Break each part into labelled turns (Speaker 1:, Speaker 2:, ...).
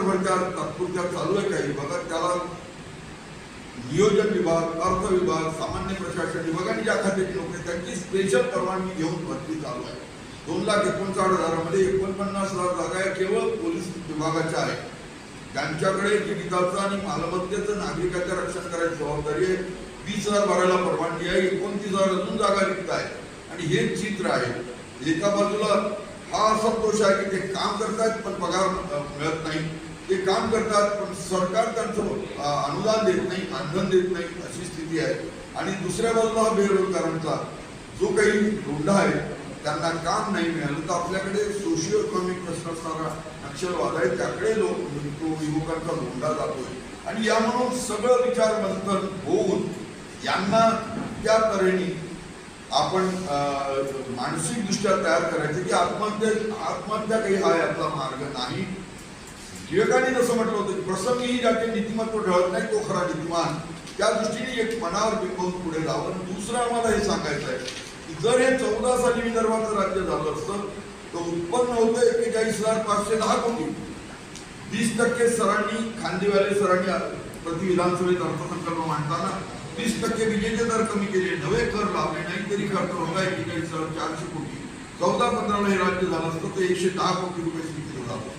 Speaker 1: वर्षभरच्या तात्पुरत्या चालू आहे काही विभागात, त्याला नियोजन विभाग, अर्थ विभाग, सामान्य प्रशासन विभाग आणि ज्या खात्याची नोकरी त्यांची स्पेशल परवानगी घेऊन भरती चालू आहे. 2,59,000 मध्ये 49,000 जागा केवळ पोलीस विभागाच्या आहेत. त्यांच्याकडे जीविताचं आणि मालमत्तेचं नागरिकांचं रक्षण करायची जबाबदारी आहे. 20,000 भरायला परवानगी आहे, 29,000 अजून जागा रिक्त आहे. आणि हे चित्र आहे. एका बाजूला हा असंतोष आहे की ते काम करतात पण पगार मिळत नाही, ते काम करतात पण सरकार त्यांचं अनुदान देत नाही, मानधन देत नाही, अशी स्थिती आहे. आणि दुसऱ्या बाजूला हा बेरोजगारांचा जो काही लोंढा आहे, त्यांना काम नाही मिळालं तर आपल्याकडे सोशिओ इकॉनॉमिक प्रश्न असणारा नक्षलवाद आहे, त्याकडे युवकांचा लोंढा जातोय. आणि यामधून सगळं विचार मंथन होऊन यांना त्या तऱ्हेने आपण मानसिकदृष्ट्या तयार करायचे की आत्महत्या काही हा यातला मार्ग नाही. टिळकांनी जसं म्हटलं होतं की प्रसंगीही ज्याचे नीतिमत्व ढळत नाही तो खरा नीतिमान, त्या दृष्टीने एक मनावर बिंबवून पुढे जावं. दुसरं आम्हाला हे सांगायचं आहे की जर हे 14 साली विदर्भाचं राज्य झालं असतं तर उत्पन्न होतं 41,510 कोटी. 20% सरांनी, खांदेवाले सरांनी प्रति विधानसभेत अर्थसंकल्प मांडताना 20% विजेचे दर कमी केले, नवे कर लावले नाही तरी खर्च होता 41,400 कोटी. 14-15ला हे राज्य झालं असतं तर 110 कोटी रुपये स्वीकारले जातो.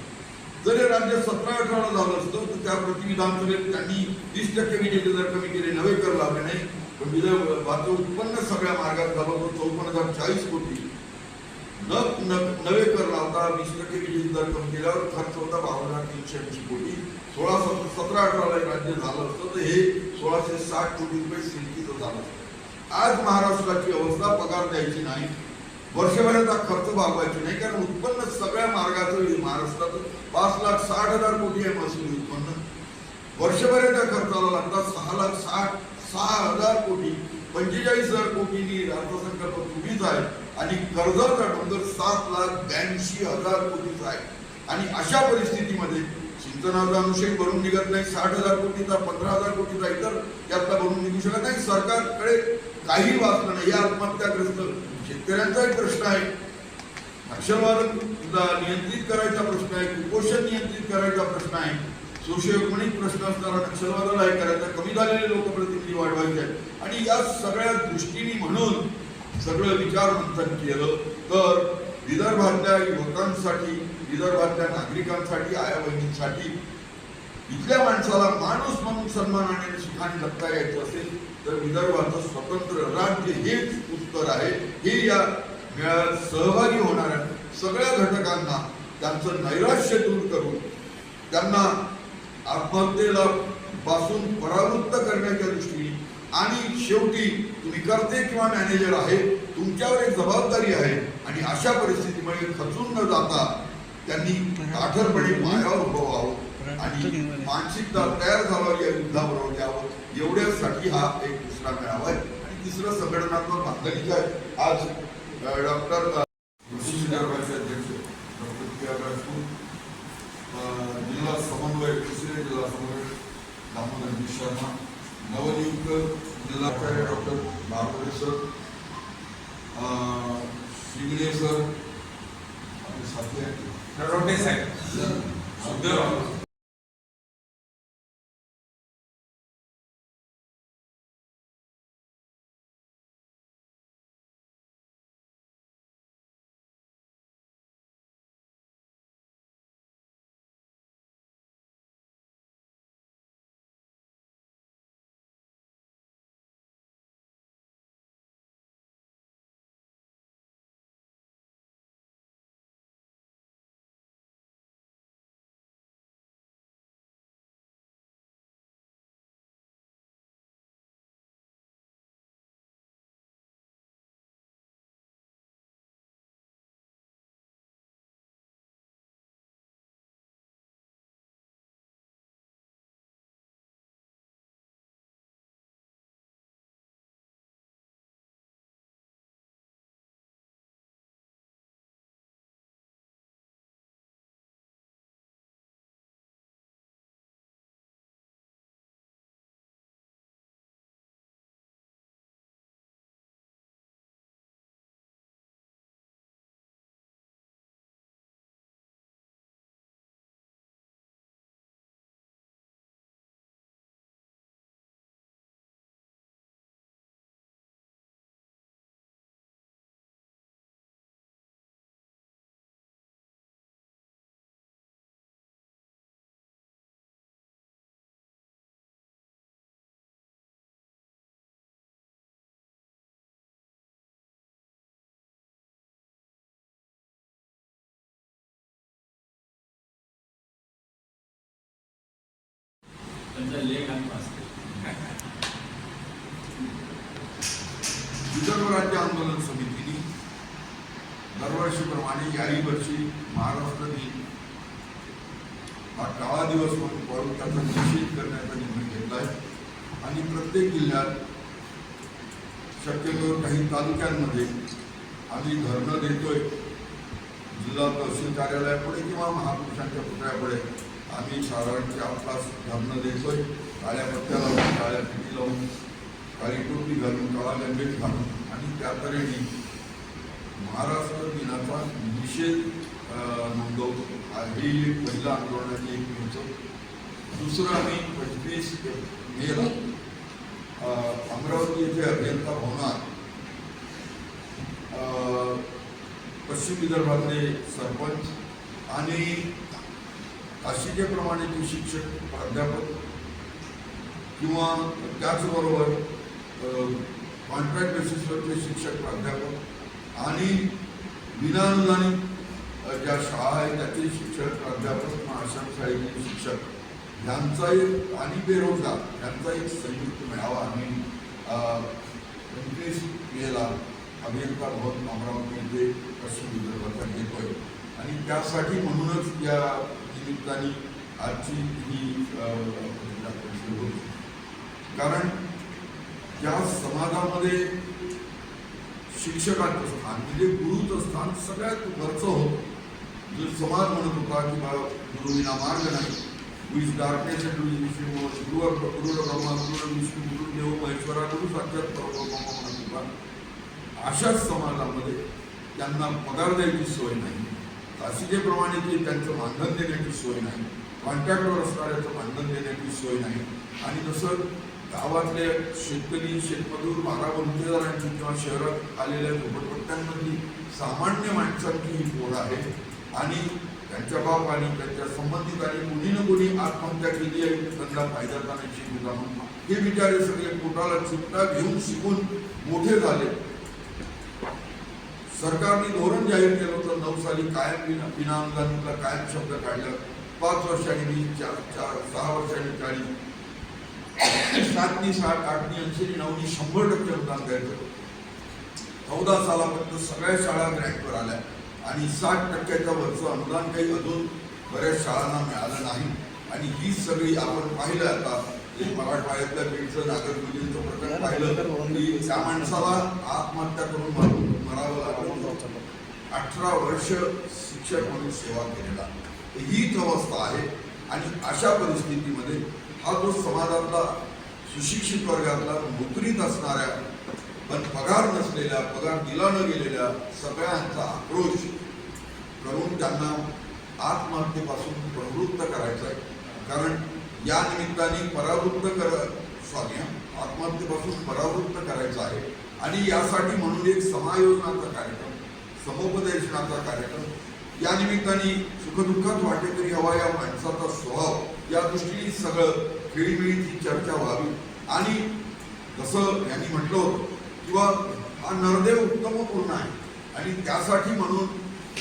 Speaker 1: जर हे राज्य 17-18ला झालं असतं तर त्या प्रति विधानसभेत त्यांनी 20% विजेचे दर कमी केले, नवे कर लावले नाही, पण विदर्भाचं उत्पन्न सगळ्या मार्गात झालं होतं 54,040 कोटी. नवे कर लावता 20% विजेचे दर कमी केल्यावर खर्च होता 52,380 कोटी. 17-18ला राज्य झालं असतं तर हे 1,660 कोटी रुपये सिल्कीचं झालं. आज महाराष्ट्राची अवस्था पगार द्यायची नाही, वर्षभराचा खर्च भागवायची नाही, कारण उत्पन्न सगळ्या मार्गाचं महाराष्ट्रात 5,60,000 कोटी आहे महसूल उत्पन्न. वर्षभराच्या खर्चाला लागतात 6,60,000 कोटी. 45,000 कोटींनी अर्थसंकल्प पूर्वीच आहे आणि कर्जाचा डोंगर 7,82,000 कोटीचा आहे. आणि अशा परिस्थितीमध्ये सिंचनाचा अनुशेष भरून निघत नाही, 60,000 कोटीचा, 15,000 कोटीचा इतर यातला भरून निघू शकत नाही. सरकारकडे काही वाचलं नाही. या आत्महत्याग्रस्त शेतकऱ्यांचाही प्रश्न आहे, नक्षलवाद नियंत्रित करायचा प्रश्न आहे, कुपोषण नियंत्रित करायचा प्रश्न आहे, सोशिओ इकॉनॉमिक प्रश्न असणारा नक्षलवादाला हे करायचा, कमी झालेले लोकप्रतिनिधी वाढवायचे आहेत. आणि या सगळ्या दृष्टीने म्हणून सगळं विचार मंथन केलं तर विदर्भातल्या युवकांसाठी, विदर्भातल्या नागरिकांसाठी, आया बहिणींसाठी, इथल्या माणसाला माणूस म्हणून सन्मानाने सुखाने जगता यायचं असेल तर विदर्भाचं स्वतंत्र राज्य हेच उत्तर आहे. हे या मेळाव्यात सहभागी होणाऱ्या सगळ्या घटकांना त्यांचं नैराश्य दूर करून त्यांना आत्महत्येला पासून परावृत्त करण्याच्या दृष्टीने आणि शेवटी तुम्ही कर्ते किंवा मॅनेजर आहे, तुमच्यावर एक जबाबदारी आहे आणि अशा परिस्थितीमध्ये खचून न जाता त्यांनी ताठरपणे पायावर उभं व्हावं आणि मानसिकता तयार झाल्यावर या युद्धाबरोबर यावं, एवढ्यासाठी हा एक दुसरा मेळावा आहे. आणि तिसरं संघटनात्मक बांधणीचं आहे. आज डॉक्टर कृषी विदर्भाचे अध्यक्ष डॉक्टर पी आर राजपूत, जिल्हा समन्वय, तिसरे जिल्हा समन्वय दामोदर शर्मा, नवनियुक्त जिल्हाधिकारी डॉक्टर बारवडे सर, शिंगणे सर, आपले साथी रोटे साहेब,
Speaker 2: त्यांचा लेख आम्ही वाचतो.
Speaker 1: विदर्भ राज्य आंदोलन समितीने दरवर्षीप्रमाणे याही वर्षी महाराष्ट्र दिन हा काळा दिवस म्हणून पाळून त्याचा निषेध करण्याचा निर्णय घेतला आहे आणि प्रत्येक जिल्ह्यात शक्यतो काही तालुक्यांमध्ये आम्ही धरणं देतोय. जिल्हा तहसील कार्यालयापुढे किंवा महापुरुषांच्या पुतळ्यापुढे आम्ही साधारण 4 तास धरणं देतोय. काळ्या पत्त्या लावून, काळ्या फिटी लावून, काळी टोपी घालून, काळा गंभीर घालून आणि त्या तऱ्हेने महाराष्ट्र दिनाचा निषेध नोंदवतो. हे एक पहिलं आंदोलनाचे एक होतं. दुसरं आम्ही 25 मेला अमरावती येथे अभियंता भवनात पश्चिम विदर्भातले सरपंच आणि तासिकेप्रमाणे ते शिक्षक, प्राध्यापक किंवा त्याचबरोबर कॉन्ट्रॅक्ट बेसिसवरचे शिक्षक, प्राध्यापक आणि विनाअनुदानित ज्या शाळा आहेत त्याचे शिक्षक, प्राध्यापक किंवा आश्रमशाळेचे शिक्षक यांचा एक आणि बेरोजगार यांचा एक संयुक्त मेळावा आम्ही 25 मेला अभियंता भवन अमरावती येथे पश्चिम विदर्भात घेतोय आणि त्यासाठी म्हणूनच या निमित्ताने आजची ही होती. कारण ज्या समाजामध्ये शिक्षकांचं स्थान म्हणजे गुरुचं स्थान सगळ्यात वरचं होतं. जो समाज म्हणत होता की बा गुरुविना मार्ग नाही, विच डार्कनेस अँड विष्णू गुरु ब्रह्मा गुरु विष्णू गुरु देव महेश्वरा गुरु साक्षात परब्रह्म म्हणत होता. अशाच समाजामध्ये त्यांना पगार द्यायची सोय नाही, तासिकेप्रमाणे ते त्यांचं मानधन देण्याची सोय नाही, कॉन्ट्रॅक्टवर असणाऱ्याचं मानधन देण्याची सोय नाही. आणि जसं गावातले शेतकरी, शेतमजूर, बाराबंदीदारांची किंवा शहरात आलेल्या झोपडपट्ट्यांमधली सामान्य माणसांची ही पोर आहे आणि त्यांच्या बापाने, त्यांच्या संबंधितांनी कोणी ना कोणी आत्महत्या केली आहे, त्यांना फायदा करण्याची म्हणून हे बिचारे सगळे पोटाला चिमटा घेऊन शिकून मोठे झाले. सरकारने धोरण जाहीर केलं होतं 9 साली कायम विनाअनुदानितला कायम शब्द काढला. 5 वर्षांनी 20, 6 वर्षांनी 40, 7नी 60, 8नी 80, 9नी 100% अनुदान द्यायचं. 14 सालापर्यंत सगळ्या शाळा रँकवर आल्या आणि 60%च्या वरचं अनुदान काही अजून बऱ्याच शाळांना मिळालं नाही. आणि ही सगळी आपण पाहिलं आता मराठवाड्यातल्या बीडचं नागरगोजींचं प्रकरण पाहिलं की त्या माणसाला आत्महत्या करून मरावं लागलं. 18 वर्ष शिक्षक म्हणून सेवा केलेला हीच अवस्था आहे. आणि अशा परिस्थितीमध्ये हा जो समाजातला सुशिक्षित वर्गातला नोकरीत असणाऱ्या पण पगार नसलेल्या, पगार दिला न गेलेल्या सगळ्यांचा आक्रोश करून त्यांना आत्महत्येपासून प्रवृत्त करायचा आहे. कारण या निमित्ताने आत्महत्येपासून परावृत्त करायचं आहे. आणि यासाठी म्हणून एक समायोजनाचा कार्यक्रम, समुपदेशनाचा कार्यक्रम, या निमित्ताने सुखदुःखात वाटेकरी हवा या माणसाचा स्वभाव या दृष्टीने सगळं खेळीमेळीची चर्चा व्हावी. आणि जसं यांनी म्हटलं होतं किंवा हा नरदेव उत्तम पूर्ण आहे आणि त्यासाठी म्हणून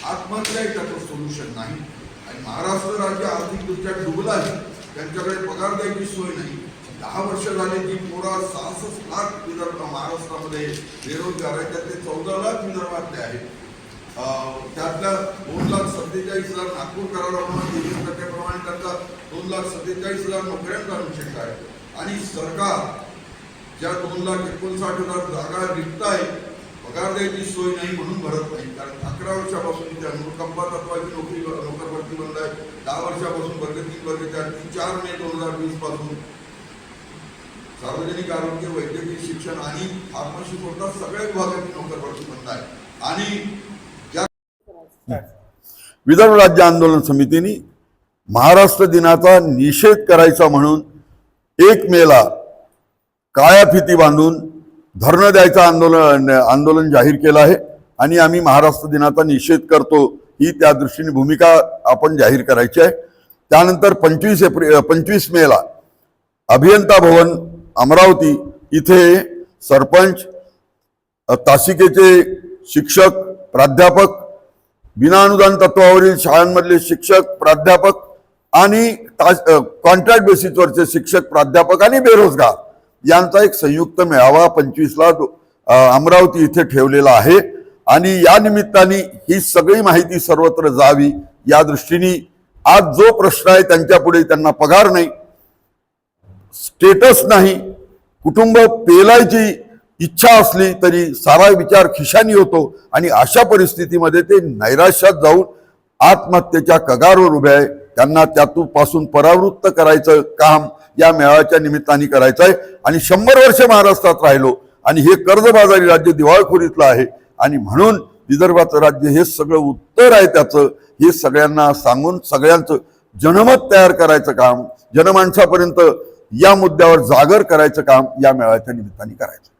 Speaker 1: आत्महत्या त्याचं सोल्युशन नाही. आणि महाराष्ट्र राज्य आर्थिकदृष्ट्या डुबलं आहे, त्यांच्याकडे पगार द्यायची सोय नाही. 10 वर्ष झाले की पोरा 66 लाख विदर्भ महाराष्ट्रामध्ये बेरोजगार आहे, त्यातले 14 लाख विदर्भातले आहेत. त्यातल्या 2,47,000 नागपूर कराराप्रमाणे 23% त्यातला 2,47,000 नोकऱ्यांचा अनुषंग आहे. आणि सरकार ज्या 2,59,000 जागा रिक्त आहे पगार द्यायची सोय नाही म्हणून भरत नाही. कारण 11 वर्षापासून त्या अनुकंपा तत्वाची नोकर भरती बंद आहे. 10 वर्षापासून वर्ग 3 वर्ग 4 4 मे 2020 पासून सार्वजनिक आरोग्य, वैद्यकीय शिक्षण आणि फार्मसी कोर्टात सगळ्या विभागाची नोकर भरती बंद आहे. आणि
Speaker 3: विदर्भ राज्य आंदोलन समितीने महाराष्ट्र दिनाचा निषेध करायचा म्हणून 1 मेला काळ्या फिती बांधून धरणं द्यायचं आंदोलन जाहीर केलं आहे. आणि आम्ही महाराष्ट्र दिनाचा निषेध करतो ही त्या दृष्टीने भूमिका आपण जाहीर करायची आहे. त्यानंतर 25 मेला अभियंता भवन अमरावती इथे सरपंच, तासिकेचे शिक्षक, प्राध्यापक, विनाअनुदान तत्वावरील शाळांमधले शिक्षक, प्राध्यापक आणि कॉन्ट्रॅक्ट बेसिसवरचे शिक्षक, प्राध्यापक आणि बेरोजगार यांचा एक संयुक्त मेळावा 25ला अमरावती इथे ठेवलेला आहे. आणि या निमित्ताने ही सगळी माहिती सर्वत्र जावी या दृष्टीने आज जो प्रश्न आहे त्यांच्या पुढे, त्यांना पगार नाही, स्टेटस नाही, कुटुंब पेलायची इच्छा असली तरी सारा विचार खिशानी होतो आणि अशा परिस्थितीमध्ये ते नैराश्यात जाऊन आत्महत्येच्या कगारवर उभे आहे. त्यांना त्यातून परावृत्त करायचं काम या मेळाव्याच्या निमित्ताने करायचं आहे. आणि 100 वर्ष महाराष्ट्रात राहिलो आणि हे कर्जबाजारी राज्य दिवाळखोरीतलं आहे आणि म्हणून विदर्भाचं राज्य हे सगळं उत्तर आहे त्याचं, हे सगळ्यांना सांगून सगळ्यांचं जनमत तयार करायचं काम, जनमानसापर्यंत या मुद्द्यावर जागर करायचं काम या मेळाव्याच्या निमित्ताने करायचं.